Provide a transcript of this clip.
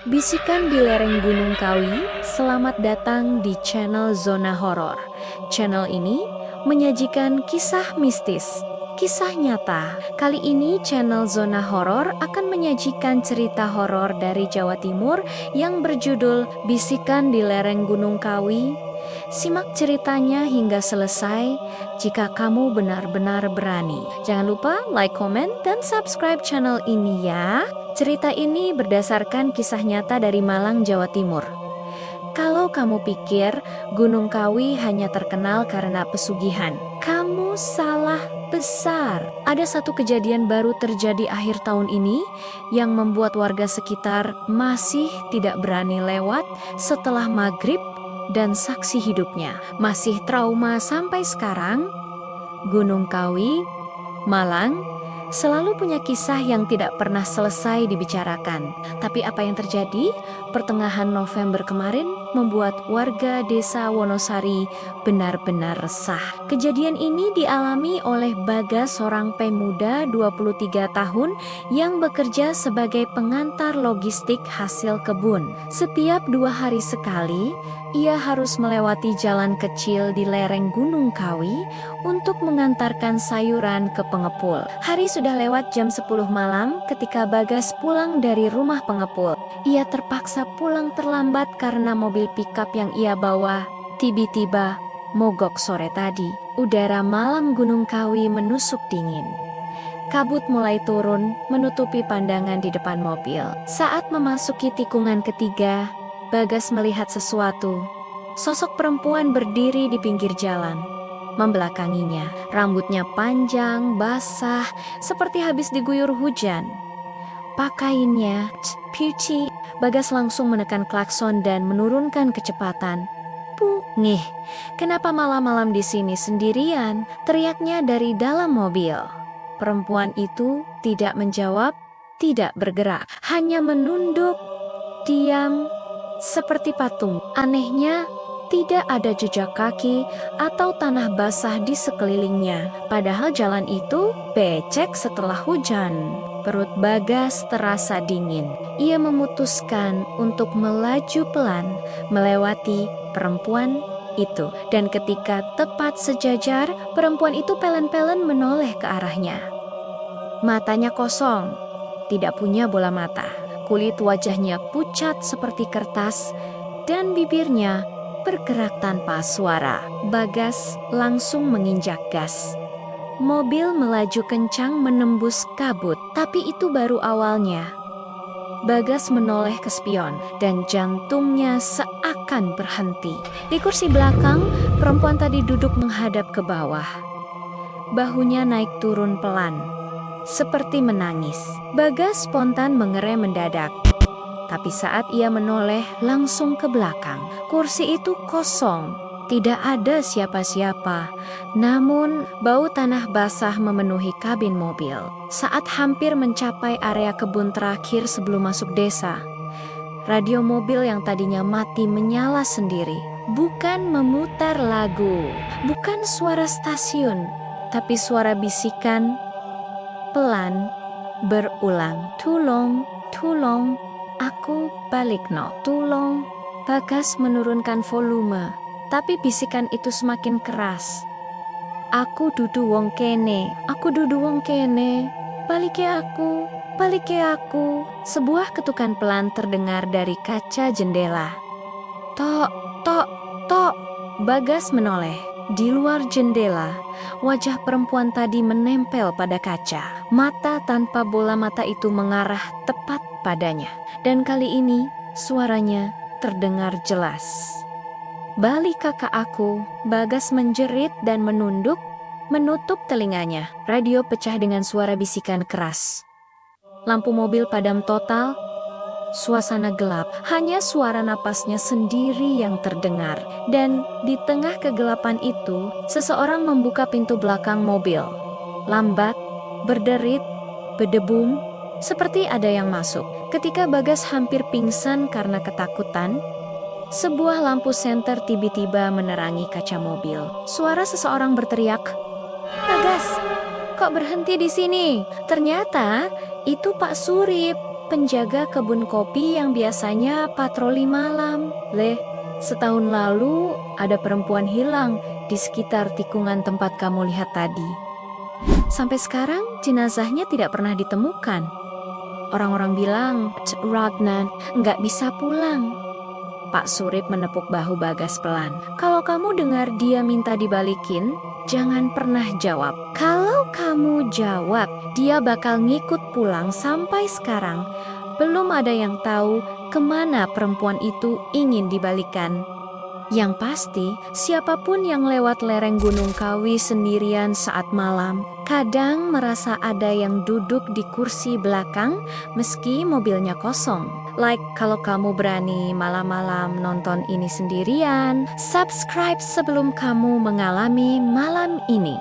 Bisikan di lereng Gunung Kawi, selamat datang di channel Zona Horor. Channel ini menyajikan kisah mistis, kisah nyata. Kali ini channel Zona Horor akan menyajikan cerita horor dari Jawa Timur yang berjudul Bisikan di Lereng Gunung Kawi. Simak ceritanya hingga selesai jika kamu benar-benar berani. Jangan lupa like, comment, dan subscribe channel ini ya. Cerita ini berdasarkan kisah nyata dari Malang, Jawa Timur. Kalau kamu pikir Gunung Kawi hanya terkenal karena pesugihan, kamu salah besar. Ada satu kejadian baru terjadi akhir tahun ini yang membuat warga sekitar masih tidak berani lewat setelah maghrib dan saksi hidupnya masih trauma sampai sekarang. Gunung Kawi, Malang, selalu punya kisah yang tidak pernah selesai dibicarakan. Tapi apa yang terjadi? Pertengahan November kemarin membuat warga desa Wonosari benar-benar resah. Kejadian ini dialami oleh Bagas, seorang pemuda 23 tahun yang bekerja sebagai pengantar logistik hasil kebun. Setiap 2 hari sekali, ia harus melewati jalan kecil di lereng Gunung Kawi untuk mengantarkan sayuran ke pengepul. Hari sudah lewat jam 10 malam ketika Bagas pulang dari rumah pengepul. Ia terpaksa pulang terlambat karena mobil pickup yang ia bawa tiba-tiba mogok sore tadi. Udara malam Gunung Kawi menusuk dingin. Kabut mulai turun menutupi pandangan di depan mobil. Saat memasuki tikungan ketiga, Bagas melihat sesuatu. Sosok perempuan berdiri di pinggir jalan, membelakanginya. Rambutnya panjang, basah, seperti habis diguyur hujan. Pakaiannya putih. Bagas langsung menekan klakson dan menurunkan kecepatan. Ngih, kenapa malam-malam di sini sendirian? Teriaknya dari dalam mobil. Perempuan itu tidak menjawab, tidak bergerak, hanya menunduk, diam, seperti patung. Anehnya, tidak ada jejak kaki atau tanah basah di sekelilingnya. Padahal jalan itu becek setelah hujan. Perut Bagas terasa dingin. Ia memutuskan untuk melaju pelan melewati perempuan itu. Dan ketika tepat sejajar, perempuan itu pelan-pelan menoleh ke arahnya. Matanya kosong, tidak punya bola mata. Kulit wajahnya pucat seperti kertas dan bibirnya bergerak tanpa suara. Bagas langsung menginjak gas. Mobil melaju kencang menembus kabut, tapi itu baru awalnya. Bagas menoleh ke spion dan jantungnya seakan berhenti. Di kursi belakang, perempuan tadi duduk menghadap ke bawah. Bahunya naik turun pelan, seperti menangis. Bagas spontan mengerem mendadak. Tapi saat ia menoleh langsung ke belakang, kursi itu kosong, tidak ada siapa-siapa. Namun, bau tanah basah memenuhi kabin mobil. Saat hampir mencapai area kebun terakhir sebelum masuk desa, radio mobil yang tadinya mati menyala sendiri. Bukan memutar lagu, bukan suara stasiun, tapi suara bisikan pelan berulang. Tulong, tulong. Aku balik no. Tulong. Bagas menurunkan volume, tapi bisikan itu semakin keras. Aku dudu wong kene, aku dudu wong kene. Balike aku, balike aku. Sebuah ketukan pelan terdengar dari kaca jendela. Tok, tok, tok. Bagas menoleh. Di luar jendela, wajah perempuan tadi menempel pada kaca. Mata tanpa bola mata itu mengarah tepat padanya. Dan kali ini, suaranya terdengar jelas. Balik kakak aku. Bagas menjerit dan menunduk, menutup telinganya. Radio pecah dengan suara bisikan keras. Lampu mobil padam total. Suasana gelap, hanya suara napasnya sendiri yang terdengar. Dan di tengah kegelapan itu, seseorang membuka pintu belakang mobil. Lambat, berderit, berdebum, seperti ada yang masuk. Ketika Bagas hampir pingsan karena ketakutan, sebuah lampu senter tiba-tiba menerangi kaca mobil. Suara seseorang berteriak, "Bagas, kok berhenti di sini?" Ternyata itu Pak Surip. penjaga kebun kopi yang biasanya patroli malam. Setahun lalu ada perempuan hilang di sekitar tikungan tempat kamu lihat tadi. Sampai sekarang jenazahnya tidak pernah ditemukan. Orang-orang bilang, Ragnan nggak bisa pulang. Pak Surip menepuk bahu Bagas pelan. Kalau kamu dengar dia minta dibalikin, jangan pernah jawab. Kalau kamu jawab, dia bakal ngikut pulang. Sampai sekarang, belum ada yang tahu kemana perempuan itu ingin dibalikan. Yang pasti, siapapun yang lewat lereng Gunung Kawi sendirian saat malam, kadang merasa ada yang duduk di kursi belakang meski mobilnya kosong. Kalau kamu berani malam-malam nonton ini sendirian, subscribe sebelum kamu mengalami malam ini.